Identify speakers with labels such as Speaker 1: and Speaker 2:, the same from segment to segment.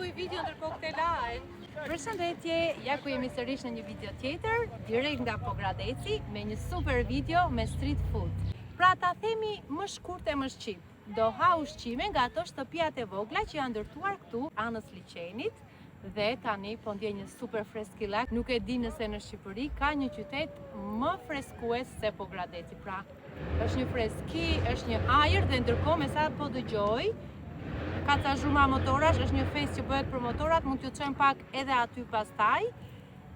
Speaker 1: shkruaj video ndërkohë këtë live. Përshëndetje, ja ku jemi sërish në një video tjetër, direkt nga Pogradeci, me një super video me street food. Pra ta themi më shkurt e më shqip. Do ha ushqime nga ato shtëpiat e vogla që janë ndërtuar këtu anës liçenit. Dhe tani po ndjej një super freskillak. Nuk e di nëse në Shqipëri ka një qytet më freskues se Pogradeci. Pra, është një freski, është një ajër dhe ndërkohë me sa po dëgjoj, ka ca zhurma motorash, është një fest që bëhet për motorat, mund t'ju çojmë pak edhe aty pastaj.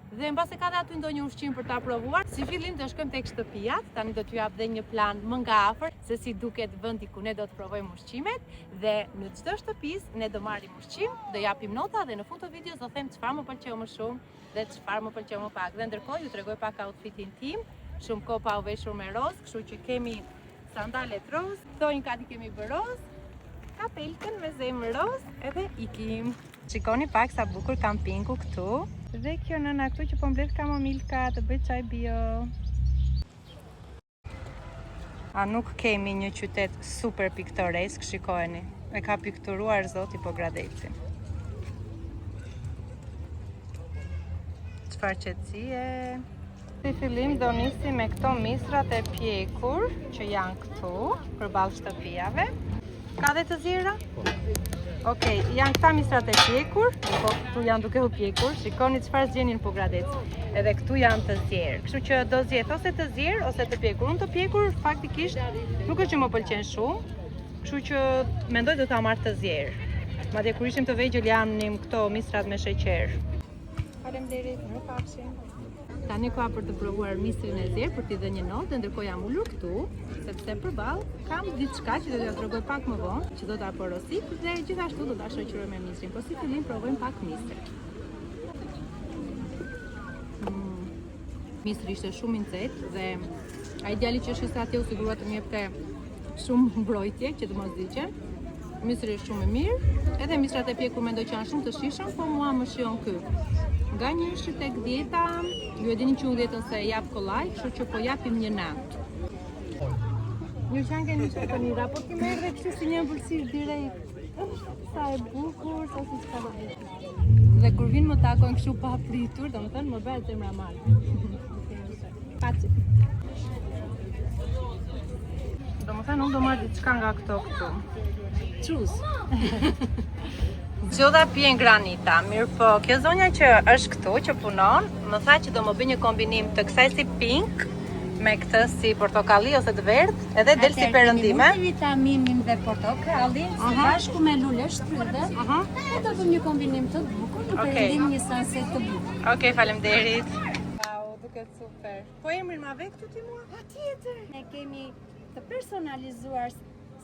Speaker 1: Dhe mbase ka dhe aty ndonjë ushqim për ta provuar. Si fillim do shkojmë tek shtëpiat, tani do t'ju jap dhe një plan më nga afër se si duket vendi ku ne do të provojmë ushqimet dhe në çdo shtëpis ne do marrim ushqim, do japim nota dhe në fund të videos do them çfarë më pëlqeu më shumë dhe çfarë më pëlqeu më pak. Dhe ndërkohë ju tregoj pak outfitin tim, shumë kohë pa u veshur me roz, kështu që kemi sandalet roz, thonjkat i kemi bë roz, kapelkën me zemë roz, edhe ikim. Shikoni pak sa bukur kampingu këtu. Dhe kjo nëna këtu që po mbledh kamomilka të bëj çaj bio. A nuk kemi një qytet super piktoresk, shikojeni. E ka pikturuar zoti Pogradeci. Çfarë qetësie. Si fillim do nisim me këto misrat e pjekur që janë këtu përballë shtëpiave. Ka dhe të zjera? Okej, janë këta misrat e pjekur, po këtu janë duke u pjekur, shikoni çfarë zgjenin në Pogradec. Edhe këtu janë të zjerë, kështu që do zgjedh ose të zjerë ose të pjekur. Unë të pjekur faktikisht nuk është që më pëlqen shumë, kështu që mendoj do ta marr të zjerë. Madje kur ishim të vegjël janim këto misrat me sheqer. Faleminderit, mirupafshim. Tani ka për të provuar misrin e zjerë për t'i dhënë një notë, ndërkohë jam ulur këtu, sepse përballë kam diçka që do t'ja tregoj pak më vonë, që do ta porosit dhe gjithashtu do ta shoqëroj me misrin. Po si fillim provojmë pak misrin. Misri ishte shumë i nxehtë dhe ai djali që është atje u sigurua të më jepte shumë mbrojtje që të mos diqe. Misri është shumë i mirë, edhe misrat e pjekur mendoj që janë shumë të shijshëm, po mua më shijon ky. Nga një është tek dieta, ju e dini që unë dietën se jap kollaj, kështu që po japim një 9. Një qanë keni që të një raport ki merë dhe kështu si një ëmbëlsirë direkt. Sa e bukur, sa si qka do bëjtë. Dhe kur vinë më takojnë kështu pa pritur, do më thënë më bërë zemra marë. Paci. Do më thënë unë do marrë diçka nga këto këtu. Quz. Gjodha pjen granita, mirë po, kjo zonja që është këtu, që punon, më tha që do më bëj një kombinim të kësaj si pink, me këtë si portokalli ose të verdh, edhe del si perëndime.
Speaker 2: Vitaminin dhe portokallin, bashku me lule shtrydhe, e do bëjmë një kombinim të bukur, në perëndim një sanset të bukur.
Speaker 1: Okej, faleminderit. Wow, duket super. Po emrin ma ve këtu ti mua?
Speaker 2: Patjetër. Ne kemi të personalizuar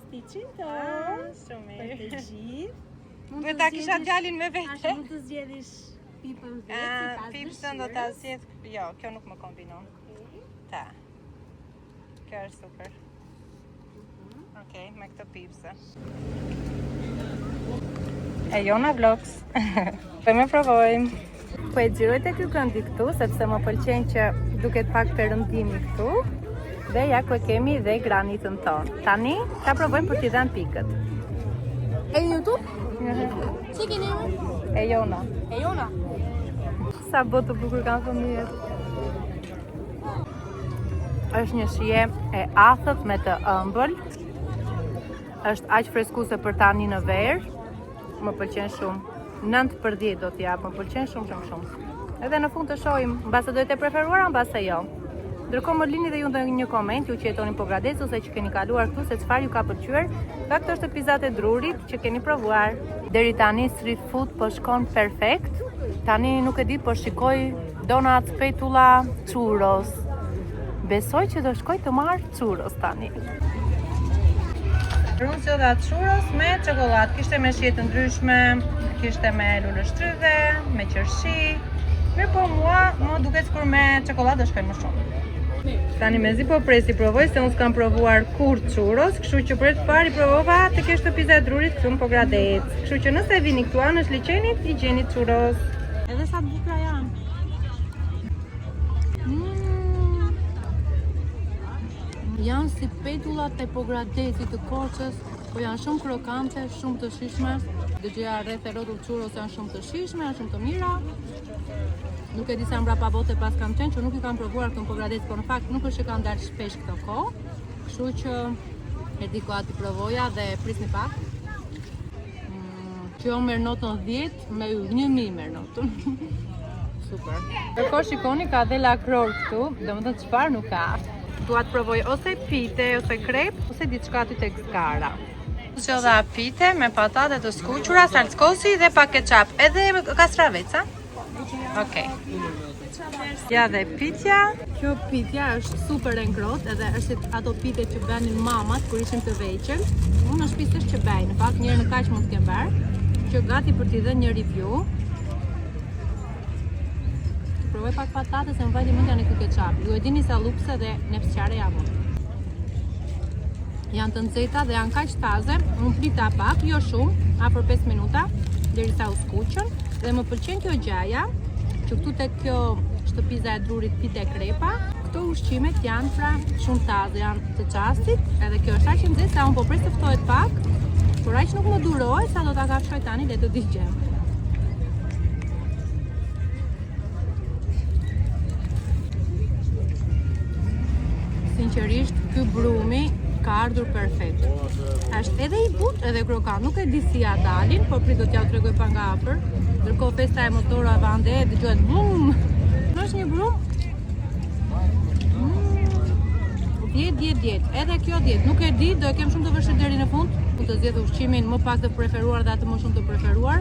Speaker 2: stitchin tonë për të gjithë.
Speaker 1: Duhet ta kisha djalin me vete.
Speaker 2: Mund të zgjedhish pipën vetë.
Speaker 1: Pipën do ta zgjedh. Jo, kjo nuk më kombinon. Ta. Kjo është super. Okej, me këtë pipse. E Jona Vlogs. Po më provojmë. Po e xhiroj tek ky këndi këtu sepse më pëlqen që duket pak perëndimi këtu. Dhe ja ku kemi dhe granitën tonë. Tani ta provojmë për t'i dhënë pikët.
Speaker 2: E YouTube? Si keni emrin?
Speaker 1: E Jona.
Speaker 2: E Jona?
Speaker 1: Sa botë bukur kanë fëmijët. Është një shije e athët me të ëmbël. Është aq freskuse për tani në verë. Më pëlqen shumë. 9/10 do t'jap, më pëlqen shumë. Edhe në fund të shohim, mbase do të preferuar mbase jo. Ndërkohë më lini dhe ju në një koment, ju që jetoni në Pogradec ose që keni kaluar këtu se çfarë ju ka pëlqyer nga këto shtëpizat e drurit që keni provuar. Deri tani street food po shkon perfekt. Tani nuk e di, po shikoj donat, spetulla, churros. Besoj që do shkoj të marr churros tani. Unë zgjodha churros me çokoladë. Kishte me shije të ndryshme, kishte me lule shtrydhe, me qershi. Mirë po mua duket sikur me çokoladë do shkoj më shumë. Tani mezi po presi provoj se unë s'kam provuar kur churros, kështu që për të parë i provova tek shtëpia e drurit këtu në Pogradec. Kështu që nëse vini këtu anësh liçenit, i gjeni churros. Edhe sa të bukura janë. Janë si petullat e Pogradecit të Korçës, Po janë shumë krokante, shumë të shishme. Dëgjoja rreth e rrotull churros janë shumë të shishme, janë shumë të mira. Nuk e di sa mbrapa bote pas kam qenë, që nuk i kam provuar këto në Pogradec, por në fakt nuk është që kam dalë shpesh këto kohë. Kështu që e di koha t'i provoja dhe prisni pak. Që jo merr notën 10, me 1000 merr notën. Super. Ndërkohë shikoni ka dhe lakror këtu, domethënë çfarë nuk ka. Dua të provoj ose pite, ose krep, ose diçka aty tek skara. Zgjodha pite me patate të skuqura, salcosi dhe pak ketchup, edhe kastraveca. Okej. Ja dhe pitja. Kjo pitja është super e ngrohtë, edhe është ato pite që bënin mamat kur ishim të vegjël. Unë në shtëpi s'është që bëj, në fakt njëherë në kaq mund të kem bërë. Që gati për t'i dhënë një review. Provoj pak patate se më vajti mendja në ky ketchup. Ju e dini sa lupse dhe nepsqare jam unë. Janë të nxehta dhe janë kaq taze. Unë prita pak, jo shumë, afër 5 minuta, derisa u skuqën. Dhe më pëlqen kjo gjaja, që këtu tek kjo shtëpiza e drurit pite krepa. Këto ushqimet janë pra shumë taze, janë të çastit, edhe kjo është aq e nxehtë sa unë po pres të ftohet pak, por aq nuk më duroj sa do ta kafshoj tani le të digjem. Sinqerisht, ky brumi ka ardhur perfekt. Është edhe i butë edhe krokant, nuk e di si ja dalin, por prit do t'ja tregoj pa nga afër. Ndërkohë festa e motorave ande dëgjohet bum. Është një brum 10. Edhe kjo 10. Nuk e di, do e kem shumë të vështirë deri në fund. Mund të zgjedh ushqimin më pak të preferuar dhe atë më shumë të preferuar,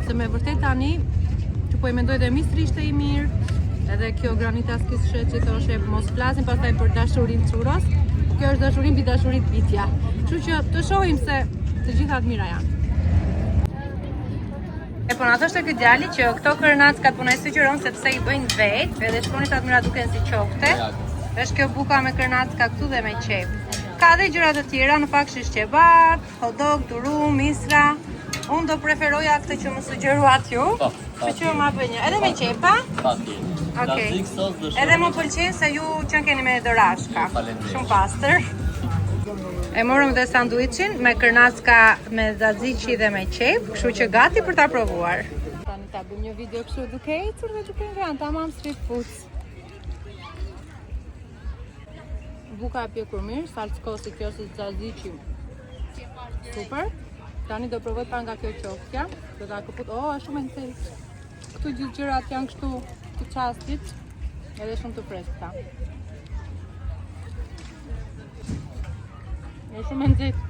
Speaker 1: se me vërtet tani që po e mendoj dhe mistri ishte i mirë. Edhe kjo granita s'kishte që thoshe mos flasim pastaj për dashurinë churros. Kjo është dashurim mbi dashurit pitja. Kështu që të shohim se të gjitha të mira janë. E po na thoshte ky djali që këto kërnackat punoj sugjeron sepse i bëjnë vetë, edhe shkoni ta mira duken si qofte. Është kjo buka me kërnacka këtu dhe me qep. Ka dhe gjëra të tjera, në fakt shish kebab, hot dog, durum, misra. Unë do preferoja këtë që më sugjeruat ju. Kështu që ma bëj një, edhe me qepa. Okej. Edhe më pëlqen se ju që keni me dorashka. Shumë pastër. E morëm dhe sanduicin me kërnacka me tzatziki dhe me qep, kështu që gati për ta provuar. Tani ta bëjmë një video kështu duke ecur dhe duke ngrënë tamam street foods. Buka e pjekur mirë, salcosi kjo si tzatziki. Super. Tani do provoj pa nga kjo qoftja. Do ta këput. Oh, është shumë e nxehtë. Këtu gjithë gjërat janë kështu të çastit, edhe shumë të freskëta. Është shumë e nxehtë.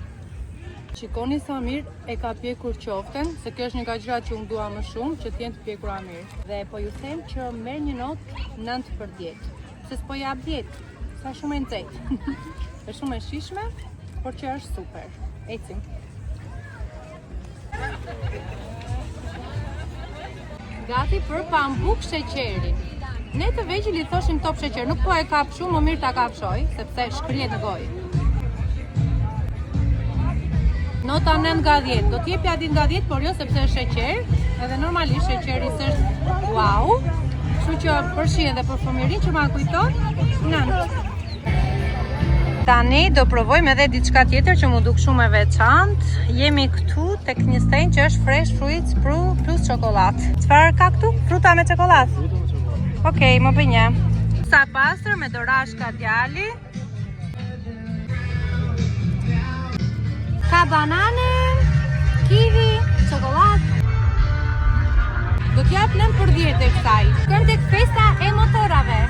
Speaker 1: Shikoni sa mirë e ka pjekur qoften, se kjo është një nga gjërat që unë dua më shumë, që t'jenë të pjekura mirë. Dhe po ju them që merr një notë 9/10. Se s'po jap 10, sa shumë e nxehtë. Është shumë e shishme, por që është super. Ecim. Gati për pambuk sheqerin. Ne të vegjël i thoshim top sheqer, nuk po e kap shumë, më mirë ta kapshoj, sepse shkrihet në gojë. Nota 9/10, do t'jepja 10/10, por jo sepse është sheqer, edhe normalisht sheqeri s'është wow, kështu që për shihen dhe për fëmijërinë që ma kujton, 9. Tani do provojmë edhe diçka tjetër që mu duk shumë e veçantë. Jemi këtu tek një stenj që është fresh fruits plus çokoladë. Çfarë ka këtu? Fruta me çokoladë. Okej, më bëj një. Sa pastër me dorashka djali. Ka banane, kiwi, çokoladë. Do t'jap 9/10 e kësaj. Shkojmë tek festa e motorave.